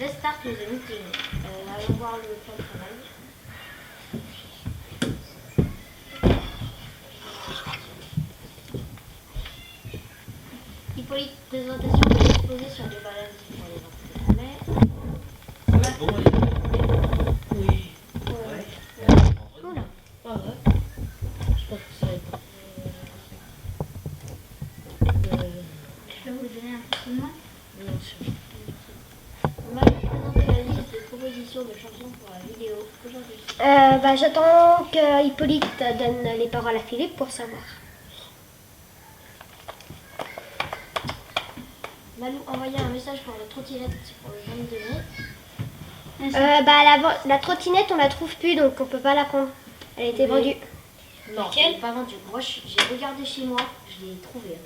Let's start with the meeting. Allons voir le plan de travail. Hippolyte, présentation de l'exposé sur les maladies pour les enfants. Ça va être bon, oui. Ouais. Oula. Ah ouais. Je pense que ça va être. Je peux vous donner un petit coup de main? Non, c'est bon. On va présenter la liste de propositions de chansons pour la vidéo aujourd'hui. J'attends que Hippolyte donne les paroles à Philippe pour savoir. Malou envoyait un message pour la trottinette pour le 22 mai. La trottinette, on la trouve plus, donc on peut pas la prendre. Elle a été Oui. vendue. Non, elle n'est pas vendue. Moi, j'ai regardé chez moi, je l'ai trouvée.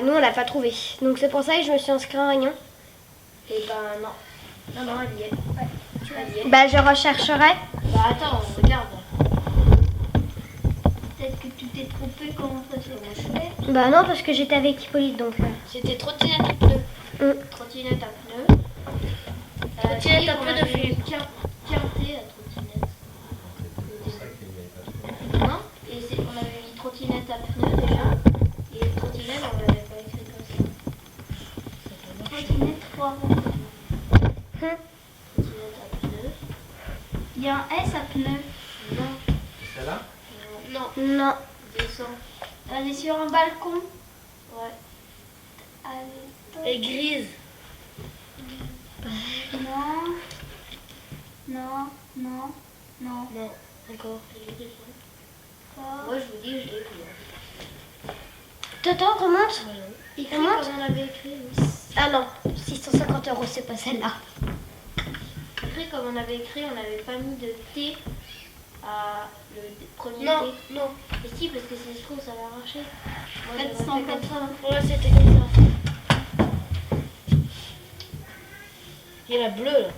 Nous, on l'a pas trouvée. Donc c'est pour ça que je me suis inscrite en réunion. Et non. Non, elle y est. Ouais, elle y est. Je rechercherai. Attends, on regarde. Peut-être que tu t'es trompé, comment ça s'est fait? Non, parce que j'étais avec Hippolyte, donc... C'était trottinette à pneus. Trottinette à pneus. Trottinette à pneus de Philippe. Quinté à trottinette. Non. Et on avait mis trottinette à pneus déjà. Et trottinette, on l'avait pas écrit comme ça. Trottinette 3 roues. Trottinette à pneus. Il y a un S à pneu. Non. C'est celle-là? Non. Non. Descends. Elle est sur un balcon. Ouais. Et grise. Non. Non. D'accord. Moi, je vous dis, je l'ai pris. Attends, remonte. Écrit Remonte. comme on avait écrit. Oui. Ah non, 650 €, c'est pas celle-là. Écrit comme on avait écrit, on n'avait pas mis de T à le premier Non, T. non. Et si, parce que si je trouve, ça va marcher. Moi, j'aurais fait 480. Ouais, c'était comme ça. Il y a la bleue là.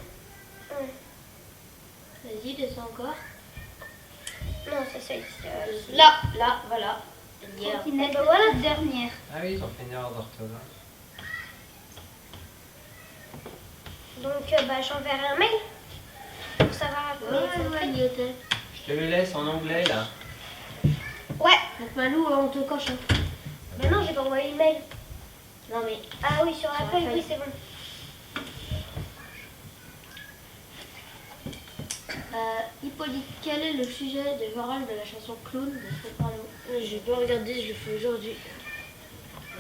Vas-y, descends encore. Non, c'est celle-ci. Là. Là, voilà. Hier. Trottinette voilà. toute dernière. Ah oui, ils ont fait une erreur d'orthographe. Donc, j'enverrai un mail pour savoir à combien il faut le prix. Je te le laisse en anglais là. Ouais. Donc Malou, on te coche. Hein. Non, j'ai pas envoyé le mail. Non mais, Ah oui, sur la Sur la feuille, feuille. oui, c'est bon. Hippolyte, quel est le sujet des chorales de la chanson Clown de Soprano? J'ai pas regardé, je le fais aujourd'hui.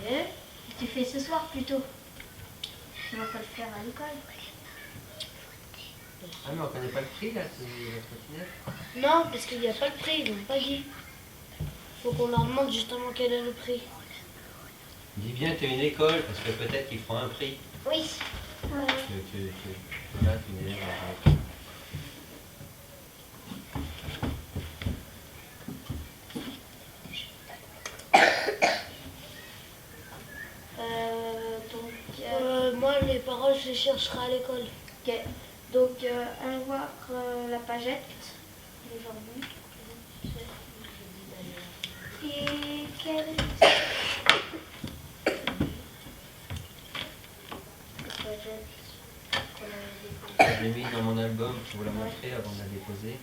Et Tu fais ce soir plutôt. Tu vas pas le faire à l'école. Ah mais on connaît pas le prix là, c'est la trottinette. Non, parce qu'il n'y a pas le prix, ils n'ont pas dit. Faut qu'on leur demande justement quel est le prix. Dis bien t'es une école parce que peut-être qu'ils feront un prix. Oui. Là tu m'énerves. Moi, les paroles, je les chercherai à l'école. ok. Donc, allons voir la pagette d'aujourd'hui. Et quel... La pagette qu'on avait déposée. Je l'ai mise dans mon album pour vous la montrer avant de la déposer.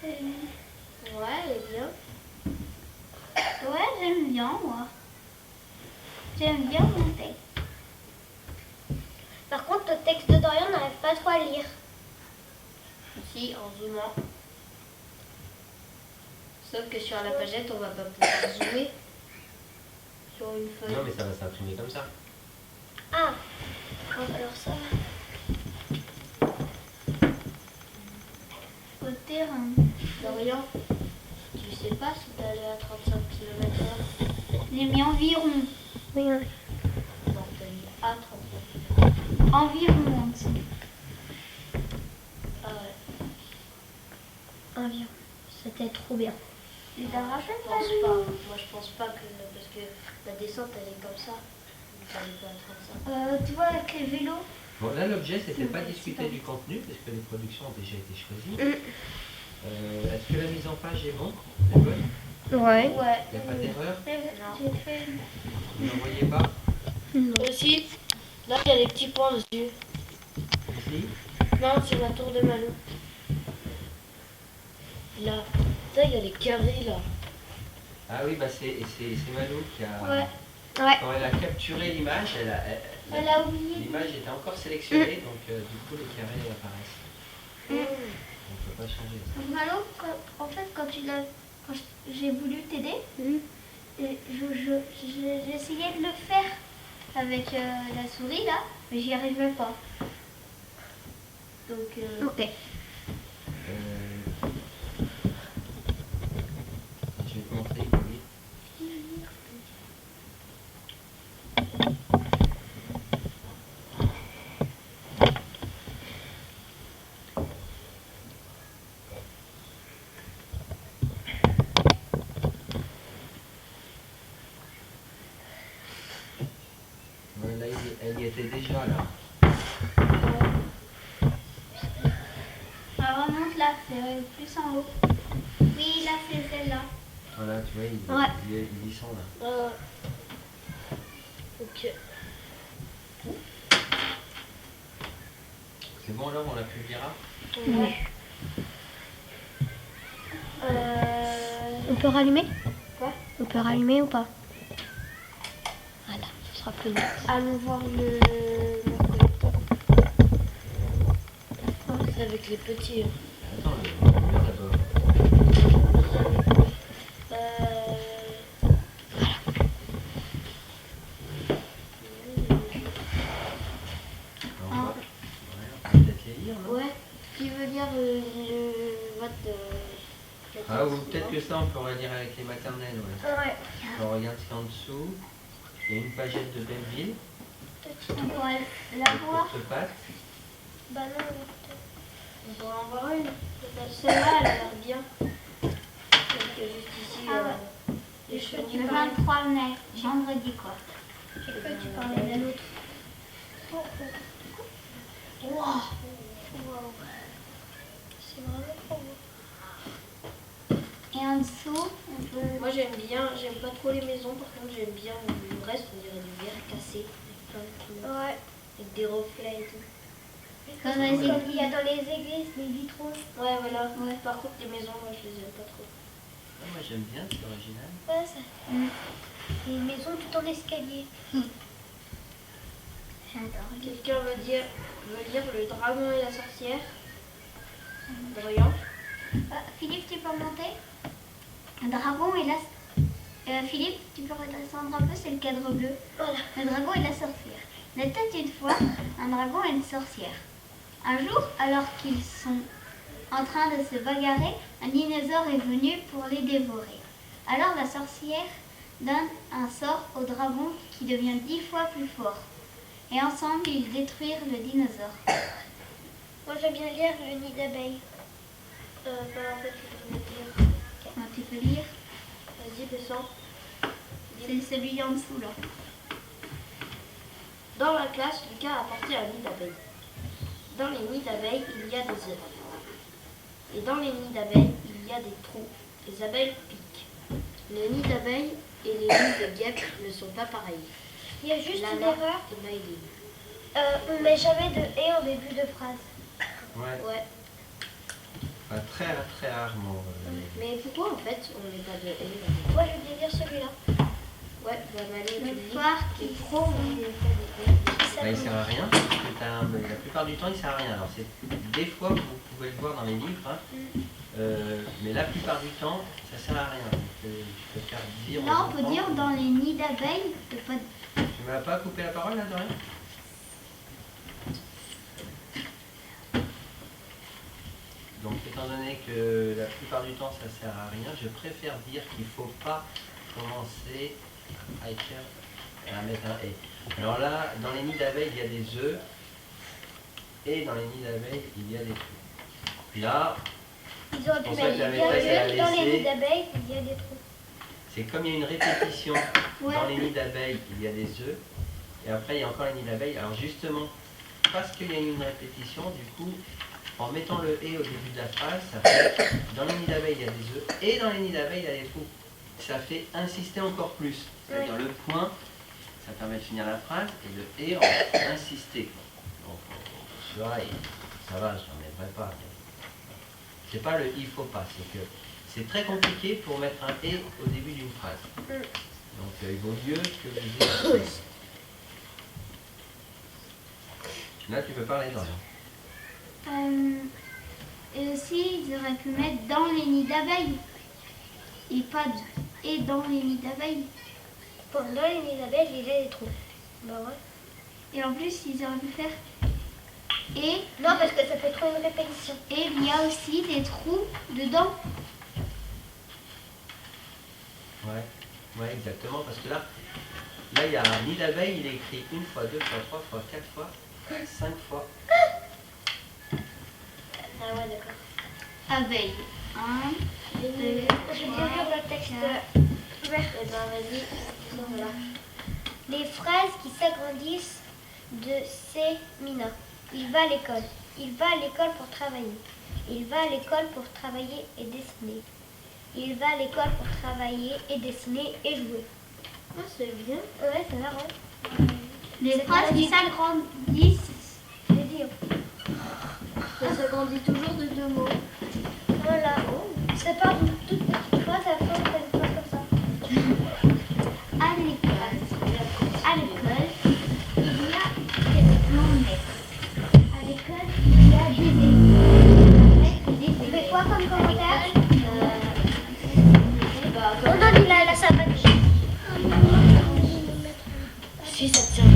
Ouais, elle est bien. Ouais, j'aime bien, moi. J'aime bien mon texte. Par contre, le texte de Dorian, on n'arrive pas trop à lire. Si, en zoomant. Sauf que sur la pagette, on va pas pouvoir zoomer sur une feuille. Non mais ça va s'imprimer comme ça. Ah. Alors ça... Au terrain. Dorian, tu sais pas si t'es allé à 35 km/h? J'ai mis environ. Oui, oui. Non, t'as mis à 35. Environ en dessous. Ah ouais. Environ. C'était trop bien. Tu t'en rappelles Je pense pas. Moi, je pense pas que... Parce que la descente, elle est comme ça. Donc, elle est pas à 35. Tu vois avec les vélos, Bon, là, l'objet, c'était pas discuter du contenu, parce que les productions ont déjà été choisies. Est-ce que la mise en page est bonne? Est bonne? Ouais. Ouais. Il n'y a pas d'erreur? J'ai fait. Vous n'en voyez pas? Aussi, là, il y a des petits points dessus. Ici? Non, c'est la tour de Malou. Là, ça, il y a les carrés, là. Ah oui, bah c'est Malou qui a... Ouais. Ouais. Quand elle a capturé l'image, Elle a oublié. l'image était encore sélectionnée, donc du coup les carrés apparaissent. On ne peut pas changer ça. Donc, Malo, en fait, quand j'ai voulu t'aider, j'ai essayé de le faire avec la souris là, mais j'y arrivais pas. Donc, Ok. Je vais te montrer, oui. Voilà, elle y était déjà là. ça remonte là, c'est plus en haut. Oui, là, c'est celle-là. Voilà, tu vois, Ouais. ils y sont là. Ok. C'est bon, alors on la publiera? Ouais. On peut rallumer? Quoi? On peut rallumer ou pas? Voilà, ce sera plus net. Allons voir le... C'est avec les petits. Attends, le d'abord. On va peut-être les lire, non? Ouais. Qui veut lire le vote de... Ah, ou peut-être que ça, on pourrait lire avec les maternelles, ouais. Ouais. On regarde ce qu'il y a en dessous. Il y a une pagette de Belleville, On pourrait la voir. courte patte. Bah non, On pourrait en voir une. Celle-là, elle a l'air bien. Donc, juste ici, Ah ouais. les cheveux Le 23 mai, vendredi quoi. j'ai cru que tu parlais d'un autre. Wow. C'est vraiment trop beau. Et en dessous, on peut... Moi j'aime bien, j'aime pas trop les maisons, par contre j'aime bien le reste, on dirait du verre cassé, avec plein de couleurs, Ouais. avec des reflets et tout. Comme les Comme il y a églises. dans les églises, les vitraux. Ouais voilà, ouais. Par contre les maisons, moi je les aime pas trop. Ah, moi j'aime bien, c'est original. Ouais, ça. Et une maison tout en escalier. J'adore. Quelqu'un veut lire Le Dragon et la Sorcière, Dorian. Philippe, tu peux monter? Un dragon et la... Philippe, tu peux redescendre un peu, c'est le cadre bleu. Voilà. Le dragon et la sorcière. Il était une fois un dragon et une sorcière. Un jour, alors qu'ils sont en train de se bagarrer, un dinosaure est venu pour les dévorer. Alors la sorcière donne un sort au dragon qui devient 10 fois plus fort. Et ensemble, ils détruisent le dinosaure. Moi j'aime bien lire le nid d'abeilles. En fait, je vais dire. Tu peux lire? Vas-y, descends. C'est celui en dessous là. Dans la classe, Lucas a apporté un nid d'abeilles. Dans les nids d'abeilles, il y a des œufs. Et dans les nids d'abeilles, il y a des trous. Les abeilles piquent. Les nids d'abeilles et les nids de guêpes ne sont pas pareils. Il y a juste une Lana erreur. et Maëline. On met jamais de et en début de phrase. Ouais, Ouais. enfin, très très rarement. Mais pourquoi en fait on met pas de et Moi je vais bien lire celui-là. Ouais, bah Maëline, tu Le lis. soir qui Trop, on met pas de Bah, il sert à rien, parce que la plupart du temps il sert à rien. Alors c'est des fois vous pouvez le voir dans les livres, hein, mais la plupart du temps ça sert à rien. Je peux faire dire. Là, aux on peut enfants. dire dans les nids d'abeilles, de pas de... Tu m'as pas coupé la parole là, de rien? Donc étant donné que la plupart du temps ça sert à rien, je préfère dire qu'il ne faut pas commencer à écrire, à mettre un et. Alors là, dans les nids d'abeilles, il y a des œufs, et dans les nids d'abeilles, il y a des trous. Là, Ils auraient pu pour ça mettre que la bien maîtresse, elle a mieux. Dans les laissé- nids d'abeilles, il y a des trous. c'est comme il y a une répétition Ouais. dans les nids d'abeilles, il y a des œufs, et après il y a encore les nids d'abeilles. Alors justement, parce qu'il y a une répétition, du coup, en mettant le « et » au début de la phrase, ça fait dans les nids d'abeilles il y a des œufs et dans les nids d'abeilles il y a des trous. Ça fait insister encore plus. C'est-à-dire le point, ça permet de finir la phrase et le « et » on va insister. Donc celui-là, ça va, je n'en mettrai pas. C'est pas le « il faut pas », c'est que c'est très compliqué pour mettre un « et » au début d'une phrase. Donc il vaut mieux que vous ayez. Là tu peux parler dans Et aussi, ils auraient pu mettre dans les nids d'abeilles. Et pas et dans les nids d'abeilles. Bon, dans les nids d'abeilles, il y a des trous. Bah ouais. Et en plus, ils auraient pu faire et. Non, parce que ça fait trop une répétition. Et il y a aussi des trous dedans. Ouais, exactement, parce que là, il y a un nid d'abeille, il est écrit 1 fois, 2 fois, 3 fois, 4 fois, 5 fois. Ah ouais, d'accord. Abeille. 1, 2, Je vais lire le texte vert. Eh ben, vas-y. Voilà. Les phrases qui s'agrandissent de Semina. Il va à l'école. Il va à l'école pour travailler. Il va à l'école pour travailler et dessiner. Il va à l'école pour travailler et dessiner et jouer. Ah, c'est bien. Ouais, c'est marrant. Les C'est phrases pas qui dit. s'agrandissent. J'ai dit. Ça s'agrandit toujours de 2 mots. Voilà. Ça part d'une toute petite phrase, après on fait une phrase comme ça. À l'école, il y a des planètes. À l'école, il y a des éléments. On fait quoi comme commentaire? Bah, On donne il a la savane. Si, ça tient.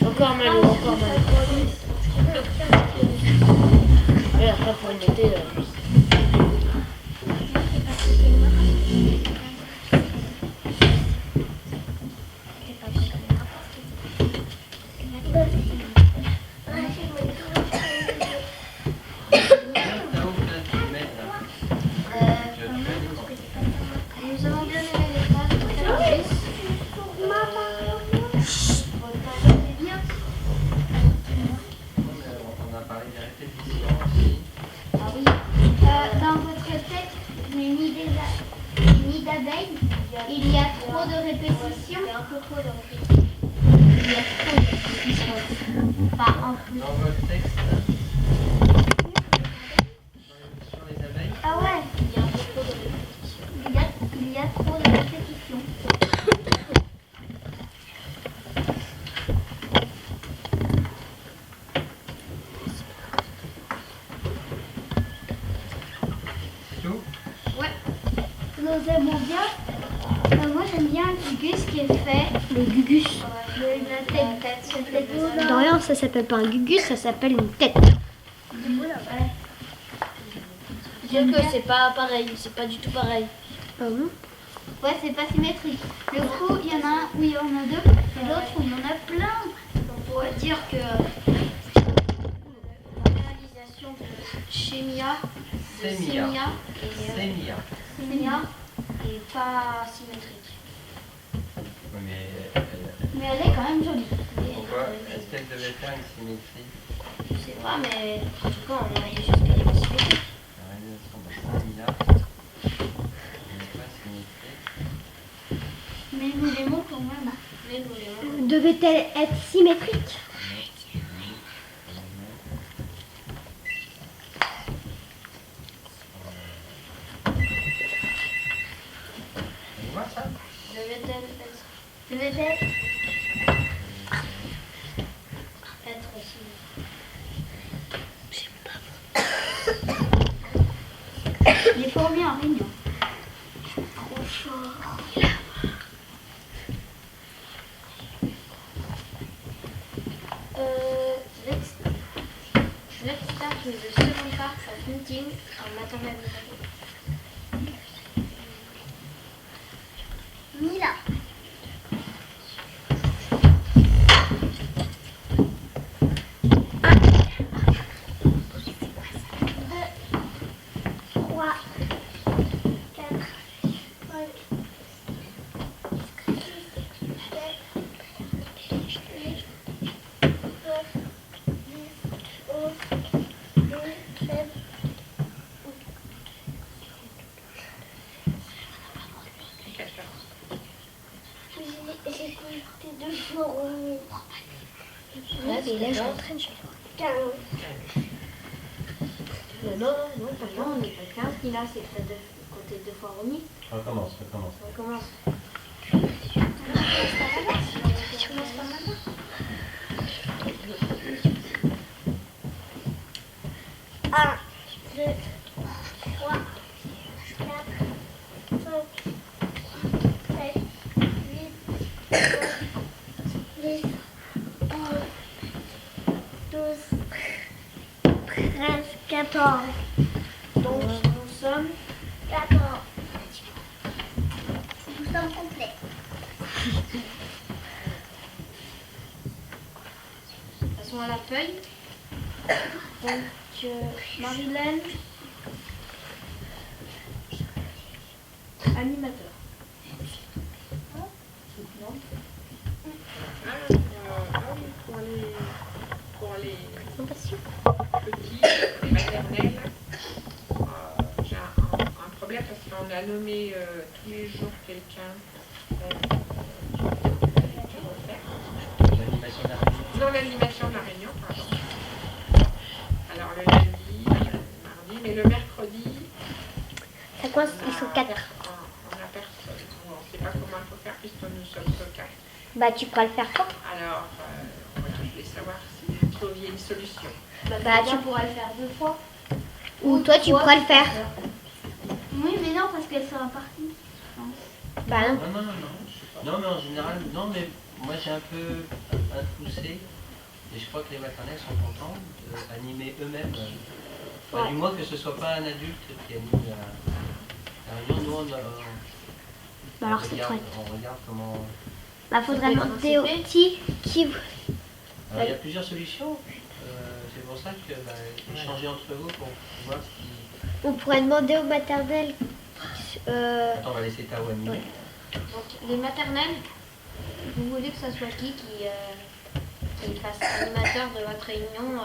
Encore Malo, encore Malo. Et après, pour le mettre là. nous avons bien aimé les phrases qui s'agrandissent. On a parlé des répétitions aussi. Ah oui. Dans votre texte, les nids d'abeilles, il y a trop de répétitions. Il y a un peu trop de répétitions. Il y a trop de répétitions. Enfin, en plus. Dans votre texte, sur les abeilles, Ah ouais, Il y a un peu trop de répétitions. il y a trop de répétitions. tout. Nous aimons bien. Moi j'aime bien le gugus qui est fait. Le gugus. La tête. Dorian, ça s'appelle pas un gugus, ça s'appelle une tête. Dire que c'est pas pareil, c'est pas du tout pareil. Ouais, c'est pas symétrique. Le coup, il y en a un où il y en a deux, et l'autre où il y en a plein. On pourrait dire que la réalisation de Sémia Sémia. Sémia. est pas symétrique. Oui, mais Mais elle est quand même jolie. pourquoi est-ce qu'elle devait faire une symétrie? Je sais pas, mais en tout cas, on aurait juste qu'elle est pas symétrique. La réalisation de Sémia n'est pas symétrique. Mais nous l'aimons quand même. Mais nous l'aimons. Devait-elle être symétrique? On voit ça? Devait-elle Devait-elle être symétrique? Il est formé en réunion. Let's start with the second part of meeting on maternelle. Mila. Trois, quatre, cinq, J'ai compté 2 fois remis. Ouais, mais là, je m'entraîne, je fais 15. Non, Non, on n'est pas 15, ni là, c'est près de côté 2 fois remis. Recommence. On commence. Tu commences par maintenant. 1, 2, 3, 4, 5, 7, 8, 9, 10, 11, 12, 13, 14. Donc, nous sommes 14. Nous sommes complets. passons à la feuille. Donc, Marilène, animateur. Pour les petits, les maternelles, j'ai un problème parce qu'on a nommé tous les jours quelqu'un qui refaire. L'animation de la réunion. Dans l'animation de la réunion, pardon. Alors le lundi, le mardi, mais le mercredi, Ça coince, ils sont 4. on a personne. On ne sait pas comment il faut faire puisque nous sommes que 4. Bah, tu pourras le faire quand? Alors, voilà, je voulais savoir si vous trouviez une solution. Bah, Tu pourras le faire 2 fois. Ou toi, tu pourras le faire. Oui, mais non, parce qu'elle sera partie. Bah, non. Non. Non, mais en général, non, mais moi j'ai un peu poussé. Et je crois que les maternelles sont contents d'animer eux-mêmes. Enfin, du moins que ce ne soit pas un adulte qui anime la réunion. Nous, Bah, alors, c'est chouette. on regarde comment... Bah, faudrait demander aux petits qui. Alors, il y a plusieurs solutions. C'est pour ça que échanger entre vous pour voir ce qui... On pourrait demander aux maternelles. Attends, on va laisser Tao animer. Ouais. Donc, les maternelles, vous voulez que ça soit qui fasse animateur de votre réunion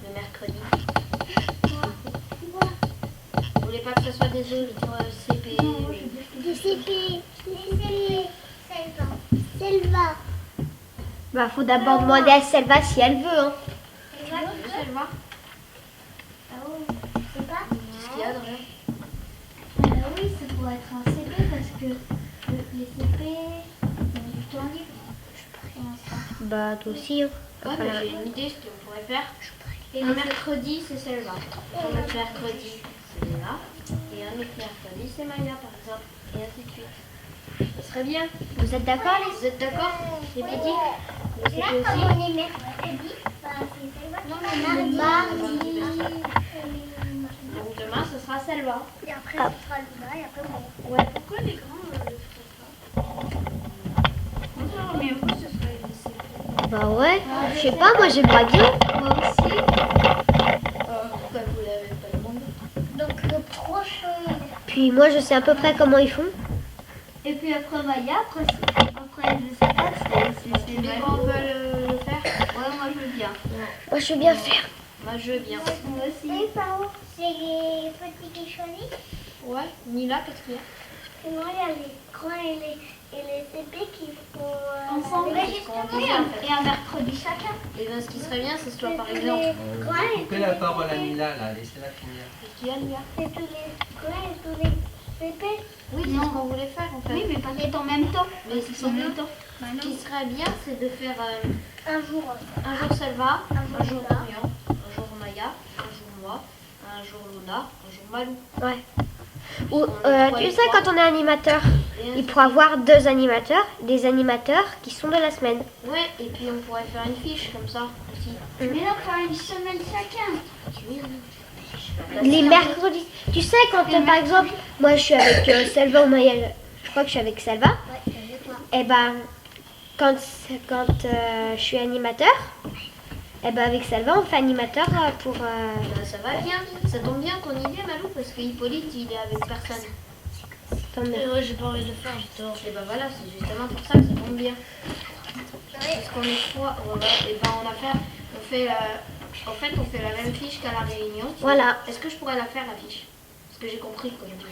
le mercredi? Vous voulez pas que ce soit des autres CP? Des CP. Selva. Bah, faut d'abord demander à Selva si elle veut, hein. Selva? C'est pas? Qu'est-ce qu'il y a dans le... Oui, ça pourrait être un CP parce que les CP ont du temps libre. Pour l'instant. Bah, toi aussi, hein. Ouais, mais j'ai une idée ce qu'on pourrait faire. Et un mercredi, c'est Selva. Un autre mercredi, c'est Léa. Et un autre mercredi, c'est Maya, par exemple. Et ainsi de suite. Ce serait bien. Vous êtes d'accord, les Vous êtes d'accord, les petits? Vous Là, êtes comme aussi? on est mercredi, bah, c'est Selva. Non, mais mardi. Donc demain, ce sera Selva. Et après, ce sera Luna, et après, moi. Ouais. Pourquoi les grands le feraient pas? Non, mais vous, ce serait les CP. Bah, ouais. Je sais pas, moi, j'aimerais bien. Moi aussi. Pourquoi vous l'avez pas demandé? Donc, le prochain. Puis, moi, je sais à peu près comment ils font. Et puis après Maya, après je sais pas, c'est Les grands veulent le faire? Ouais, moi je veux bien. Moi, je veux bien faire. Moi, je veux bien. Moi aussi. Et par où? C'est les petits qui choisissent? Ouais. Nila, qu'est-ce qu'il y a? Sinon, il y a les grands et les CP qui font. Ensemble, oui, justement, c'est ce qu'on disait, en fait. et un mercredi chacun. Et bien, ce qui serait bien, c'est soit par tous exemple. les grands et Coupez la parole à Mila, là, laissez-la finir. Qu'est-ce qu'il y a, Nila? c'est tous les grands et tous les CP. Oui, c'est ce qu'on voulait faire en fait. Oui, mais pas en même temps. Mais ce qui serait bien, c'est de faire Un jour. un jour Selva, Un un jour jour Luna. Marion, un jour Maya, un jour moi, un jour Luna, un jour Malou. Ouais. Ou, tu sais, quand on est animateur, il pourra avoir 2 animateurs, des animateurs qui sont de la semaine. Ouais, et puis on pourrait faire une fiche comme ça aussi. Mais non, faire une semaine chacun. Oui. Les mercredis. Tu sais, quand par exemple, moi je suis avec Selva ou Maya, je crois que je suis avec Selva. Et ben, quand je suis animateur, et ben avec Selva, on fait animateur pour. Ben, ça va bien, ça tombe bien qu'on y vienne Malou parce que Hippolyte il est avec personne. Ouais, j'ai pas envie de le faire, j'ai tort. Et ben voilà, c'est justement pour ça que ça tombe bien. Parce qu'on est 3, voilà, et ben on fait la même fiche qu'à la réunion. Voilà. Est-ce que je pourrais la faire la fiche? Parce que j'ai compris comment tu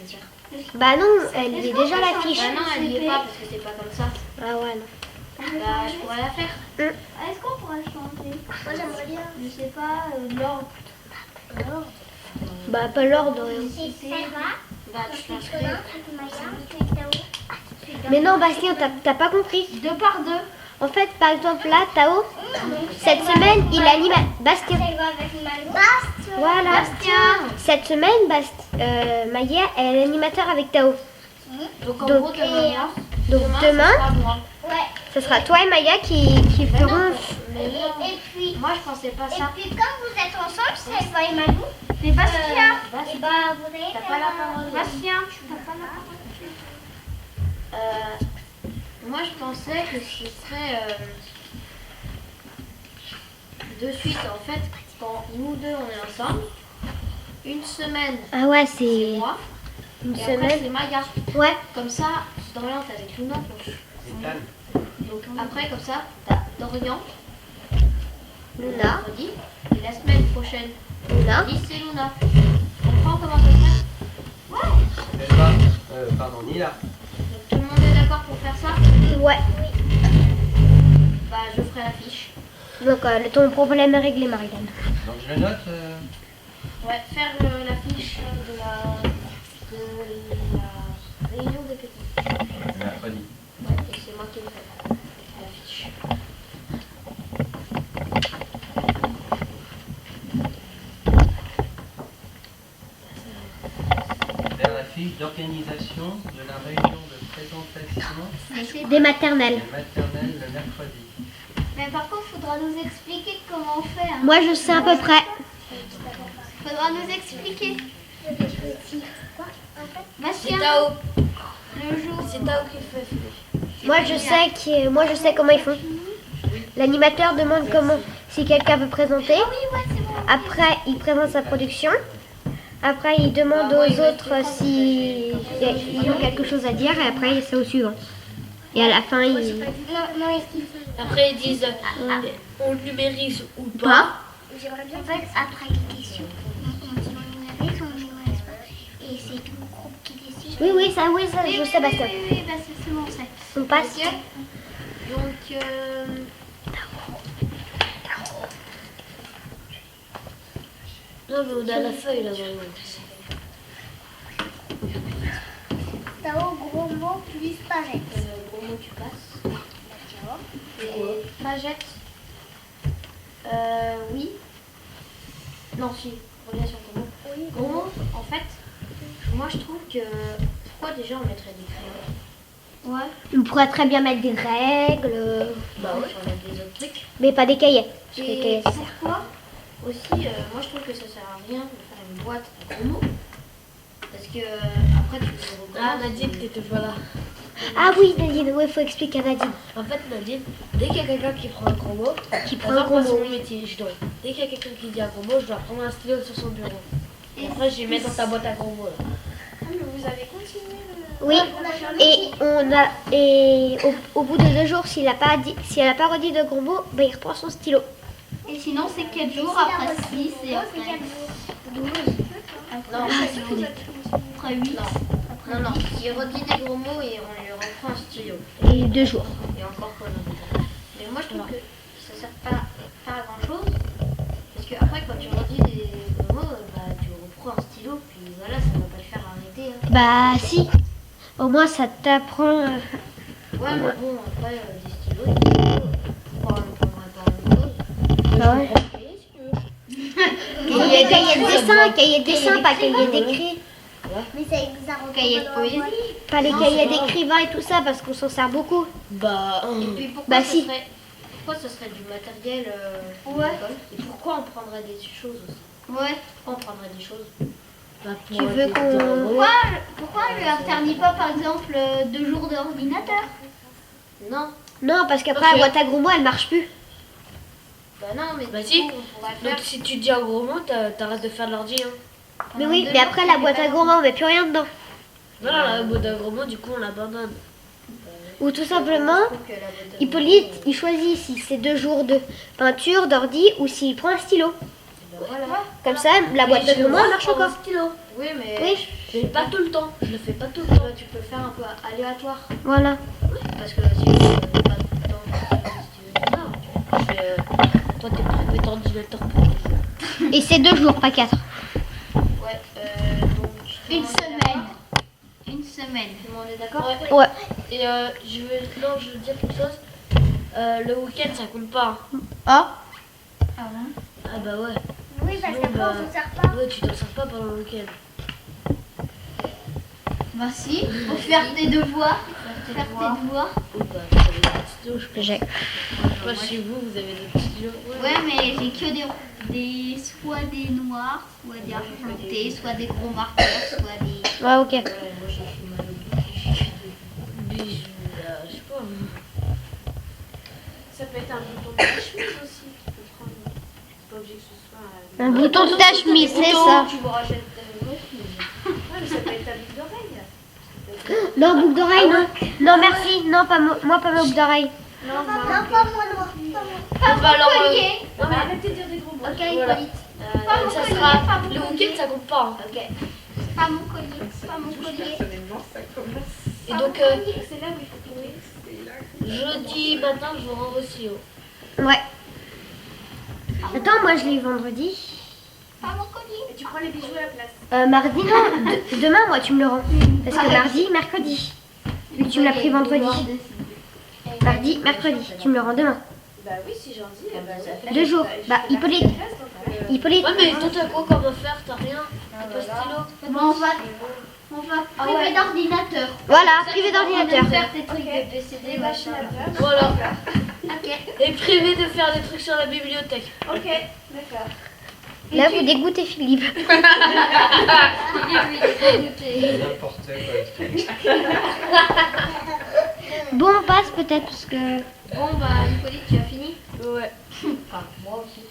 veux faire. Bah non, elle est déjà l'affiche. Bah non, elle n'y est pas parce que c'est pas comme ça. Ah ouais, non. Bah, je pourrais la faire. Est-ce qu'on pourrait changer? Moi j'aimerais bien, je sais pas, l'ordre. Bah pas l'ordre. Bah, tu t'inscris. Mais non, Bastien, t'as pas compris. 2 par 2. En fait, par exemple, là, Tao, cette semaine, il anime Bastien. Voilà. Cette semaine, Maya est l'animateur avec Tao. Donc en Donc, gros, demain, Donc demain, ce sera moi. ce sera toi et Maya qui feront... Mais non, Et puis, moi je pensais pas ça. quand vous êtes ensemble, c'est Eva et Malou. C'est Bastien. Bastien, Et bah, vous allez t'as pas la parole. Bastien, t'as pas la parole. Moi je pensais que ce serait de suite en fait quand nous deux on est ensemble. Une semaine Ah ouais, c'est c'est moi une et après semaine. c'est Maya. Ouais. Comme ça tu t'orientes avec Luna. Ethan. Donc après comme ça t'as Dorian, Luna. mercredi, et la semaine prochaine Luna. Alice et Luna. Tu comprends comment ça se fait? Eva, pardon, Nila. Donc tout le monde est d'accord pour faire ça? Ouais. Bah je ferai l'affiche. Donc ton problème est réglé, Marianne. Donc je le note. Ouais, faire l'affiche de la réunion des petits. Mercredi. Ouais, et c'est moi qui le fais, l'affiche. Faire la fiche d'organisation de la réunion de présentation Des maternelles. des maternelles le mercredi. Mais par contre, il faudra nous expliquer comment on fait. Hein. Moi, je sais à peu près. Faudra nous expliquer. Bastien, Tao. le jour. C'est Tao qui le fait. Moi, je sais comment ils font. L'animateur demande comment, si quelqu'un veut présenter. Ah oui, ouais, c'est bon. Après, il présente sa production. Après, il demande aux autres s'ils ont quelque chose à dire. Et après, c'est au suivant. Et à la fin, il... Après, ils disent on le numérise ou Pas. pas. En fait, après les questions, on dit on numérise, on numérise pas. Et c'est tout le groupe qui décide. Oui, ça, je sais, Bastien. Oui, bah c'est bon, c'est. On passe. Donc, Non, mais on a la feuille là. Tao, gros mot, plus pagette. gros mot, tu passes. Et pagette. Oui. Non, si, reviens sur gros mot. Oui. Gros mot, en fait, moi je trouve que. Pourquoi déjà on mettrait des crayons? Ouais. On pourrait très bien mettre des règles, Bah ouais, on met des autres trucs. mais pas des cahiers. Parce que les Et cahiers, ça sert. pourquoi aussi, moi je trouve que ça sert à rien de faire une boîte à gros mots. Parce que après tu le Ah, recommences. Nadine, t'étais pas là. Ah oui, Nadine, il faut expliquer à Nadine. En fait, Nadine, dès qu'il y a quelqu'un qui prend un gros mot, Qui par prend un exemple, gros moi, c'est mot. mon métier, dès qu'il y a quelqu'un qui dit un gros mot, je dois prendre un stylo sur son bureau. Et après, je les mets dans ta boîte à gros mots. Là. Ah, mais vous avez continué le. Oui, et au bout de 2 jours, si elle n'a pas redit de gros mots, ben, il reprend son stylo. Et sinon, c'est 4 jours, après 6 et après 12. Non, Après 8. non, non. Il redit des gros mots et on lui reprend un stylo. Et 2 jours. Et encore pas longtemps. Mais moi je trouve que ça sert pas à grand chose. Parce que après quand tu redis des gros mots, bah, tu reprends un stylo, puis voilà, ça va pas te faire arrêter. Hein. Bah si, au moins ça t'apprend. Ouais, mais bon, après, des stylos, des stylos, pourquoi on prendrait pas la même chose? Ah ouais. Cahier de dessin, pas cahier d'écrit. Mais c'est bizarre. Cahier de poésie. Pas les cahiers d'écrivain et tout ça parce qu'on s'en sert beaucoup. Bah, Et puis pourquoi, Bah, si. pourquoi ce serait du matériel pour Ouais. l'école? Et pourquoi on prendrait des choses aussi? Ouais. Pourquoi on prendrait des choses? bah, Tu veux qu'on... Pourquoi on lui interdit pas, par exemple, 2 jours d'ordinateur? Non. Non, parce qu'après Ok. la boîte à gros mots, elle marche plus. Bah non, mais Bah du si. coup, on pourrait faire... Donc, si tu dis un gros mot, t'arrêtes de faire de l'ordi. Hein. Mais oui, mais après la boîte à gros mots, on met plus rien dedans. Voilà, au bout d'un gros mot, du coup, on l'abandonne. Ou tout simplement, Je trouve que la boîte à Hippolyte, il choisit si c'est 2 jours de peinture, d'ordi ou s'il prend un stylo. bah voilà. Comme ça, la boîte à gros mots, elle marche encore. Stylo. Oui, mais Oui. Mais pas tout le temps. Je le fais pas tout le Tu temps. vois, tu peux faire un peu aléatoire. Voilà. Parce que si tu veux pas tout le temps, si tu veux tout ça, Je fais, toi, t'es prévu d'ordinateur pour toujours. Et c'est 2 jours, pas 4. ouais, donc Une on est semaine. d'accord. Une semaine. Tout le monde est d'accord? Ouais. Ouais. Et je veux dire quelque chose. Le week-end, ça compte pas. Ah. Ah bon? Ah bah ouais. Oui, parce qu'après, on s'en sert pas. Ouais, tu t'en sers pas pendant le week-end. Bah si, faut faire tes devoirs. Faire tes devoirs. Ou bah, vous avez des petits stylos, je pense. J'ai. Moi, chez vous, vous avez des petits stylos. Ouais, mais j'ai que soit des noirs, soit des argentés, soit des gros marqueurs, soit des... Ouais, ok. Ouais, moi, j'ai fait mal au bout. Bijou, je sais pas. Ça peut être un bouton de chemise aussi. Tu peux prendre. C'est pas obligé que ce soit. Un bouton de ta chemise, c'est ça. Tu vous rachètes une autre chemise. Ouais, mais ça peut être ta boucle d'oreille. Non, boucle d'oreille, non. Non, merci. Non, pas moi, pas ma boucle d'oreille. Non, pas moi, Ah bah alors, collier. Non, mais arrêtez de dire des gros mots. Ok, Voilà. Hippolyte. ça sera. Le week-end, ça compte pas. Hein. Ok. Pas mon collier. Pas mon collier. Personnellement, ça commence. Et donc, C'est là où il faut courir. C'est là que jeudi matin, je vous rends au CIO. Ouais. Attends, moi je l'ai vendredi. Pas mon collier. Et tu prends les bijoux à la place. Mardi, non. Demain, moi, tu me le rends. Parce que mardi, mercredi. Vu que tu me l'as pris vendredi. Mardi, mercredi. Tu me le rends demain. Bah oui, si j'en dis, bah ça fait. 2 jours. Bah, Hippolyte. Hippolyte. Ouais, mais toi, t'as quoi comme affaire? T'as rien? T'as pas de stylo? Bon, on va priver d'ordinateur. Voilà, privé d'ordinateur. Faire tes trucs de PCD, machin. Voilà. Ok. Et privé de faire des trucs sur la bibliothèque. Ok, d'accord. Là, vous dégoûtez Philippe. N'importe quoi. Bon, on passe peut-être parce que. Bon, bah, Hippolyte, tu as fini? Ouais. Enfin, moi aussi.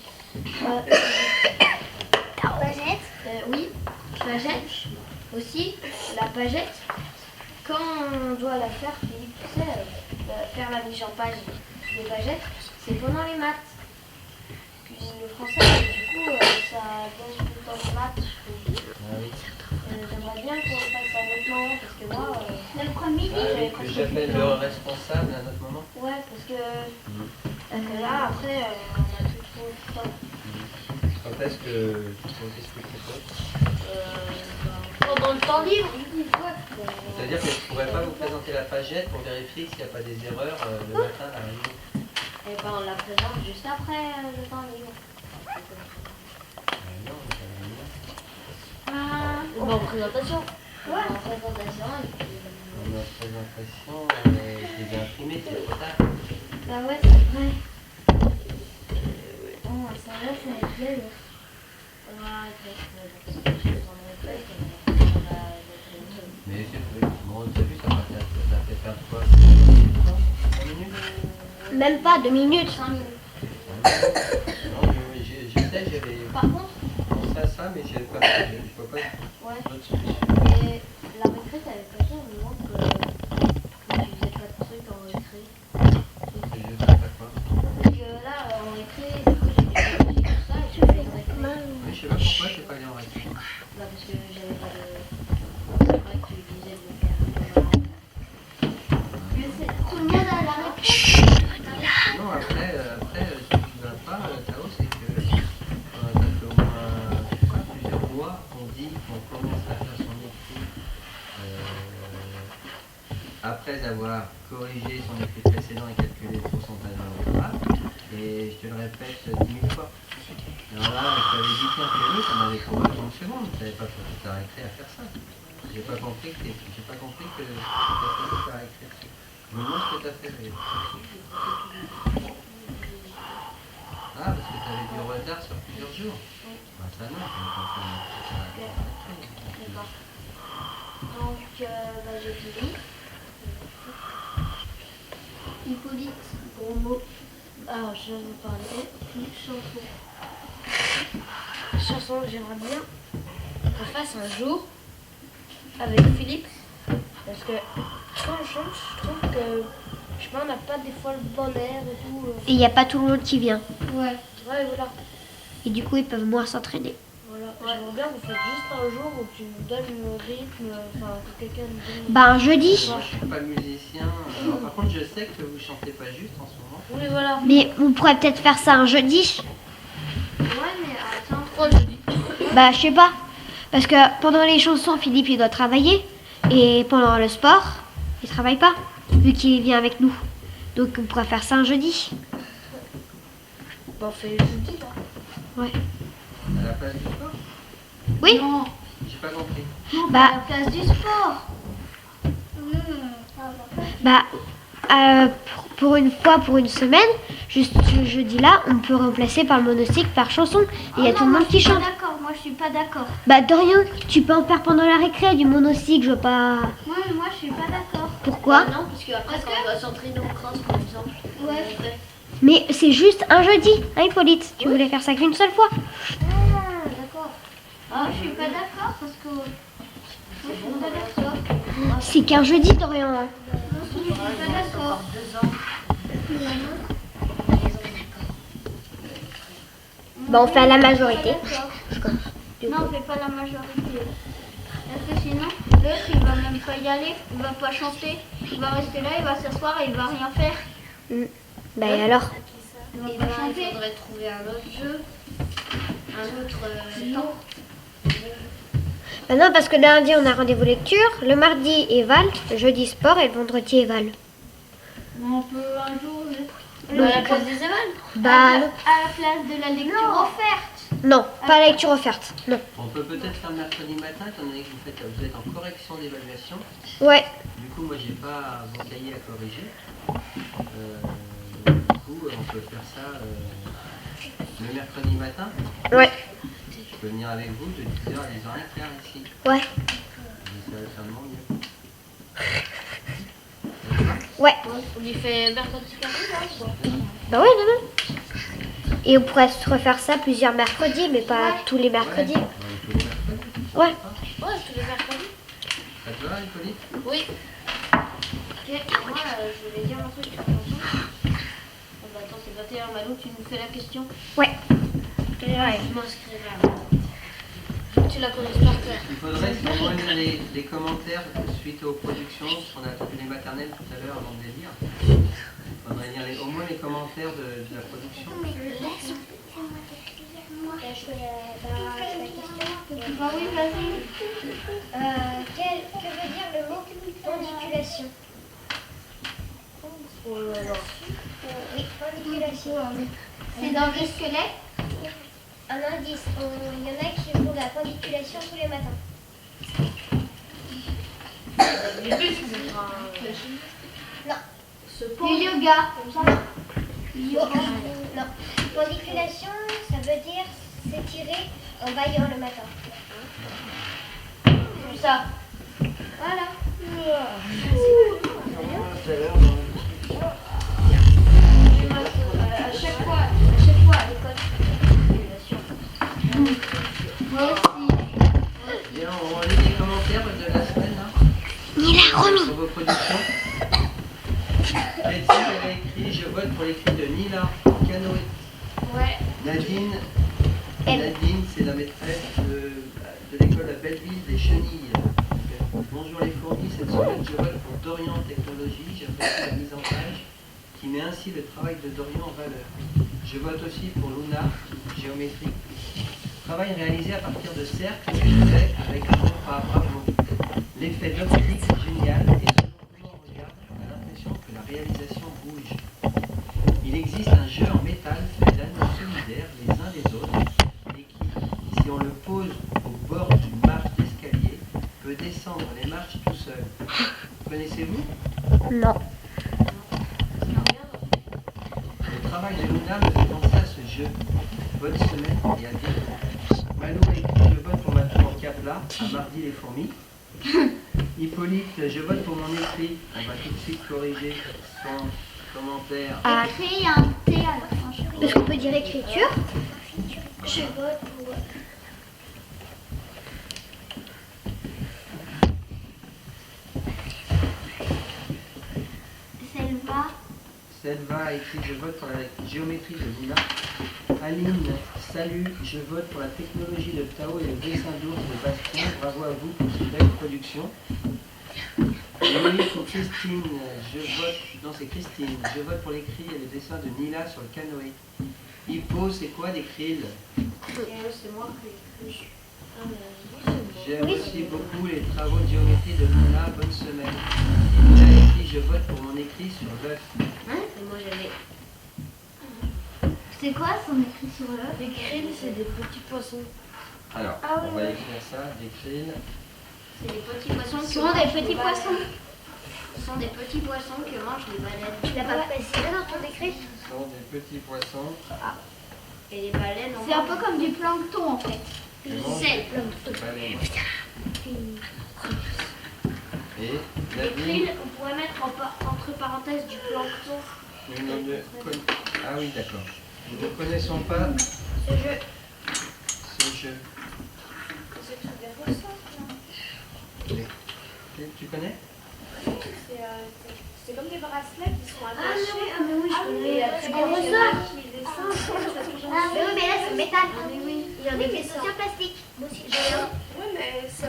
Pagette. Oui, pagette aussi, la pagette. Quand on doit la faire, Philippe, tu sais, faire la mise en page des pagettes, c'est pendant les maths. Puis le français, du coup, ça donne tout le temps les maths. Ah oui. J'aimerais bien qu'on fasse ça à notre moment, parce que moi, Le premier Ah oui, que j'appelle le responsable à notre moment. ouais, parce que là, après, on a plus trop de temps. Quand est-ce que tu proposes? Pendant le temps libre. C'est-à-dire que je ne pourrais pas vous présenter la pagette pour vérifier s'il n'y a pas des erreurs le matin à la réunion. Et ben, on la présente juste après le temps libre. Non, Bon, en présentation. Ouais, en présentation, et puis... ma présentation, je les ai imprimées, c'est trop tard. Bah ouais, c'est vrai. Bon, ça va, ça va être bien. Mais c'est bon, t'as vu, ça fait faire quoi? 5 minutes? Même pas 2 minutes. 5 minutes. Non, je sais, j'avais Par contre, pensé à ça, mais je vois pas ouais, d'autres solutions. mais la récré, t'avais pas dit au moment que tu faisais pas de trucs en récré. Je sais pas quoi. Parce que là, en récré, du coup, j'ai fait tout ça et j'ai fait exactement. Mais je sais pas pourquoi je suis pas allé en récré. Bah, parce que j'avais pas de. C'est vrai que tu disais de le faire. Tout le monde a la réponse. Non, après, ce qui ne va pas, Tao, c'est que ça fait au moins plusieurs mois qu'on dit qu'on commence à faire son écrit après avoir corrigé son écrit précédent et calculé le pourcentage dans l'orthographe. Et je te le répète 10 000 fois. Alors là, je t'avais dit qu'un peu, ça m'avait convaincu une seconde. Tu n'avais pas t'arrêter à faire ça. J'ai pas compris que tu as fait t'arrêter. Je me demande ce que tu as fait. Ah, parce que tu avais du retard sur plusieurs jours. Ah, ça non, tu n'avais pas fait. D'accord. Donc, bah, j'ai fini. Hippolyte, gros mot. Alors, je vais vous parler Une chanson. chanson que j'aimerais bien qu'on fasse un jour avec Philippe. Parce que quand on chante, je trouve que, je sais pas, on n'a pas des fois le bon air et tout. Et il n'y a pas tout le monde qui vient. Ouais. Ouais, voilà. Et du coup, ils peuvent moins s'entraîner. Voilà. j'aimerais bien que vous faites juste un jour où tu nous donnes le rythme, enfin que quelqu'un nous donne. Bah un jeudi. Moi, je suis pas musicien. Alors, par contre, je sais que vous chantez pas juste en ce moment. Oui, voilà. Mais on pourrait peut-être faire ça un jeudi. Ouais, mais attends. Pourquoi je dis Bah je sais pas. Parce que pendant les chansons, Philippe il doit travailler. Et pendant le sport, il travaille pas. Vu qu'il vient avec nous. Donc on pourrait faire ça un jeudi. Bah, on fait jeudi là. Ouais. À la place du sport. Oui. Non, J'ai pas compris. Bah, à la place du sport. bah pour une fois, pour une semaine, juste ce jeudi-là, on peut remplacer par le monocycle par chanson. Et il y a tout le monde qui chante. D'accord, moi je suis pas d'accord. Bah Dorian, tu peux en faire pendant la récré du monocycle, je veux pas. Moi je suis pas d'accord. Pourquoi? Non, parce qu'après, quand on va s'entraîner au cross, par exemple. Ouais. Mais c'est juste un jeudi, hein Hippolyte? Tu voulais faire ça qu'une seule fois? Ah, d'accord. Ah, je suis pas d'accord parce que. Moi je suis pas d'accord. C'est qu'un jeudi, Dorian. Hein. Je suis pas d'accord. 2 ans. Bah on fait à la majorité. Non, on fait pas la majorité. Parce que sinon, l'autre il va même pas y aller, il va pas chanter, il va rester là, il va s'asseoir et il va rien faire. Bah et alors? Il va Et pas ben, il chanter. faudrait trouver un autre jeu. Un autre temps. Bah non, parce que lundi on a rendez-vous lecture, le mardi éval, le jeudi sport et le vendredi éval. Mais on peut un jour. À la place des évals. Bah à la place de la lecture offerte. non, pas la lecture offerte. Non. On peut peut-être faire le mercredi matin, étant donné que vous êtes en correction d'évaluation. Ouais. Du coup, moi, j'ai pas vos cahiers à corriger. Du coup, on peut faire ça le mercredi matin. Ouais. Je peux venir avec vous de 10h à 10h15 ici. Ouais. Et ça va faire de mon mieux. Ça va? Ouais. On lui fait mercredi carré là ou quoi? Bah ouais, non. Et on pourrait se refaire ça plusieurs mercredis, mais pas tous les mercredis. Ouais, tous les mercredis. Ouais. Ouais, tous les mercredis. Ça te va, Hippolyte? Oui. Ok, moi, je voulais dire un truc sur la chanson. Oh, bah, attends, c'est 21, Malou, tu nous fais la question. Ouais. Je m'inscrirai à Malou. Tu la connais par cœur. Il faudrait au moins lire les commentaires suite aux productions, parce qu'on a vu les maternelles tout à l'heure avant de les lire. Il faudrait lire au moins les commentaires de la production. Bah oui, vas-y. Que veut dire le mot pendiculation? Oh là là. Oui, pendiculation. C'est dans le squelette. Un indice, il y en a qui font de la pendiculation tous les matins. Les bus, c'est Du yoga. Non. Pendiculation, ça veut dire s'étirer en baillant le matin. Comme ça. Voilà. À chaque fois à l'école, Moi aussi. Bien, on lit les commentaires de la semaine là. Il a remis. Sur vos productions. Letty, elle a écrit je vote pour les cris de Nila Canoë. ouais. Nadine, c'est la maîtresse de l'école à Belleville des Chenilles. Bonjour les fourmis, cette semaine je vote pour Dorian Technologie. J'apprécie la mise en page qui met ainsi le travail de Dorian en valeur. Je vote aussi pour Luna, géométrie. Travail réalisé à partir de cercles avec un nom par bravo. L'effet d'optique est génial et selon comment on regarde, on a l'impression que la réalisation bouge. Il existe un jeu en métal fait d'anneaux solidaires les uns des autres et qui, si on le pose au bord d'une marche d'escalier, peut descendre les marches tout seul. Connaissez-vous? Non. Le travail de Luna me fait penser à ce jeu. Bonne semaine et à bientôt. Malou écrit je vote pour ma tour en Capla, à mardi les fourmis. Hippolyte, je vote pour mon écrit. On va tout de suite corriger son commentaire. Écrit un T à la fin. Est-ce qu'on peut dire écriture? Je vote pour. Selva Selva a écrit je vote pour la géométrie de Luna. Aline, salut, je vote pour la technologie de Tao et le dessin d'ours de Bastien. Bravo à vous pour cette belle production. Oui, pour Christine, je vote, non c'est Christine, je vote pour les krill et le dessin de Nila sur le canoë. Hippo, c'est quoi des krill? C'est moi qui écris. J'aime aussi beaucoup les travaux de géométrie de Nila, bonne semaine. Et Nila écrit je vote pour mon écrit sur l'œuf. Et moi j'avais. C'est quoi son écrit sur l'œuf? Les krill, c'est des petits poissons. Alors, Ah oui, on va oui. écrire ça, des krill. C'est des petits poissons. Ce sont des petits poissons. Ce sont des petits poissons que mangent les baleines. Tu l'as pas précisé dans ton écrit? Ce sont des petits poissons. Et les baleines en C'est un peu mangent. comme du plancton en fait. qui mangent des baleines. Et Les Nadine, krill, on pourrait mettre entre parenthèses du plancton. ah oui d'accord. Nous ne connaissons pas Ce jeu. ce jeu. Tu connais? C'est comme des bracelets qui sont attachés. mais oui, je connais. C'est des ressorts. Mais oui, mais là c'est métal. Il y en a qui sont en plastique. Moi aussi j'ai un. Oui, mais ça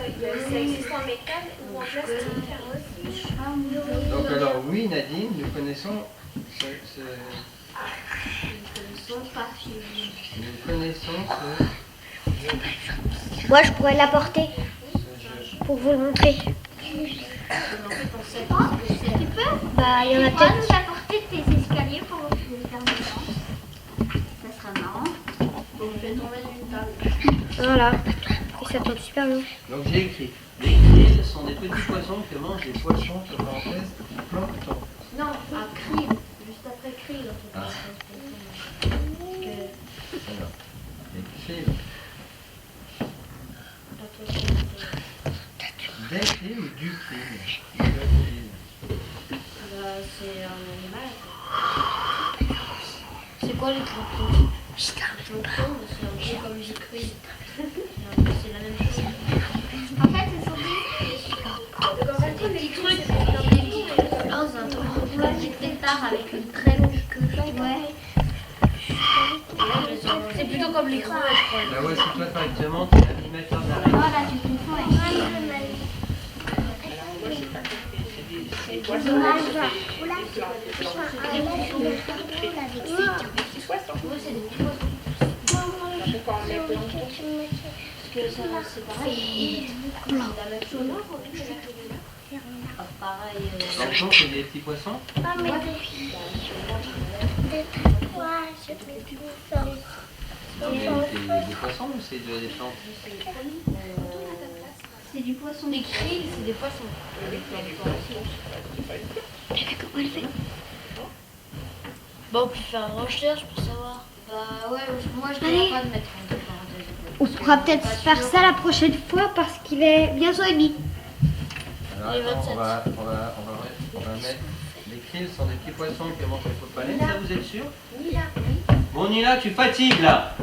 existe en métal ou en plastique. Donc alors oui Nadine, nous connaissons ce nous connaissons Moi je pourrais l'apporter ce jeu. pour vous le montrer. Bah il y en a Tu pourras peut-être. nous apporter tes escaliers pour les faire dedans. Ça sera marrant. Voilà. Et ça tombe super bien. Donc j'ai écrit les krill sont des petits poissons que mangent les poissons entre parenthèses plancton. Non, un krill. Juste après krill. En fait. Ah. Alors, les krill. Des krill ou du krill? Le krill. C'est un animal. C'est quoi les planctons? Le plancton, c'est un peu comme du krill. C'est la même chose. En fait, ce sont C'est des petits trucs, comme des petits trucs roses, un petit pétard avec une très longue queue. Ouais. C'est plutôt comme les crevettes, je crois. Bah ouais, c'est toi correctement, tu es l'animateur de la règle. Voilà, tu confonds avec C'est des poissons. Moi, c'est des petits poissons. Pourquoi on met plancton? Parce que c'est pareil. C'est la même chose. Ah, pareil. Plancton, c'est des petits poissons? Non, mais c'est des poissons ou c'est des plantes? C'est du poisson. Les krill, c'est des poissons. Bon, on peut faire une recherche pour savoir. Bah ouais, moi je Allez. ne pas de mettre entre parenthèses. On pourra peut-être faire ça la prochaine fois parce qu'il est bientôt et demi. Alors Les attends, 27. on va mettre. Les krill sont des petits poissons que mangent les baleines, ça vous êtes sûr? Bon Nila, tu fatigues là.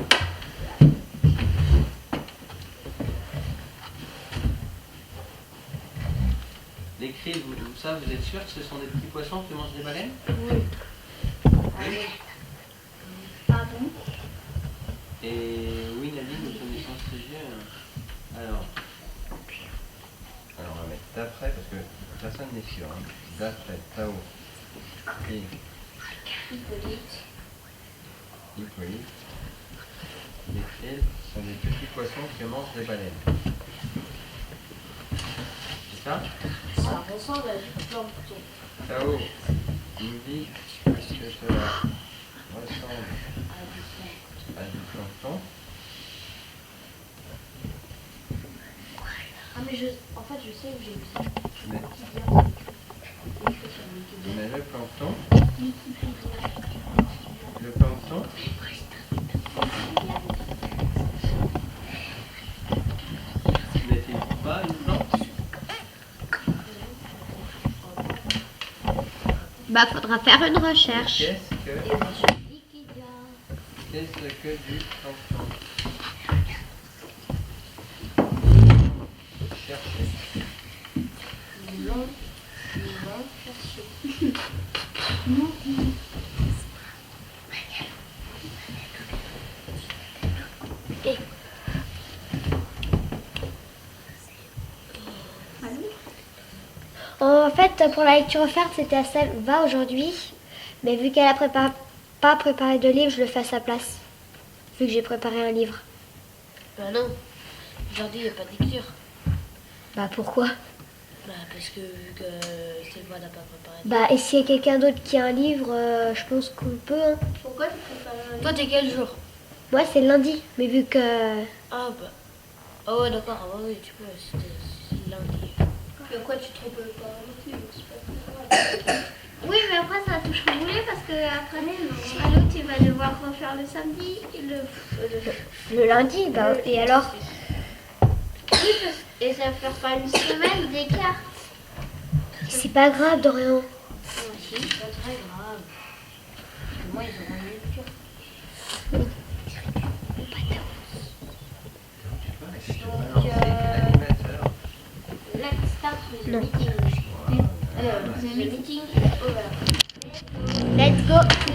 Les krill, ça vous êtes sûr que ce sont des petits poissons que mangent les baleines? Et oui Nadine, nous connaissons ce jeu. Alors on va mettre d'après parce que personne n'est sûr. Hein. D'après Tao et Hippolyte, les krill sont des petits poissons que mangent les baleines. C'est ça? Ça ressemble à du plancton. Tao nous dit que cela ressemble à du plancton. Ah mais en fait je sais où j'ai vu ça. Mais le plancton, n'est-il pas une plante? Bah faudra faire une recherche. Qu'est-ce que du plancton? Chercher. pour la lecture offerte, c'était Estelle va aujourd'hui. Mais vu qu'elle a pas préparé de livre, je le fais à sa place. Vu que j'ai préparé un livre. Bah non, aujourd'hui il n'y a pas de lecture. Bah pourquoi? Bah parce que vu que Sylvain n'a pas préparé. Bah et s'il y a quelqu'un d'autre qui a un livre, je pense qu'on peut. Hein. Pourquoi tu préfères Toi t'es quel jour? Moi c'est lundi, mais vu que... Ah bah. Ah ouais d'accord, ah oui tu peux, c'est lundi. De quoi tu te trompes pas non plus, c'est pas grave. Oui, mais après ça va tout chambouler parce que après, Allo, tu vas devoir refaire le samedi et Le lundi, bah et alors? et ça va faire pas une semaine d'écart. C'est pas grave, Dorian. Si, c'est pas très grave. Parce que moi ils auront une lecture. Tu peux balancer l'animateur. Let's start with the Non. meeting. The meeting is over. Let's go.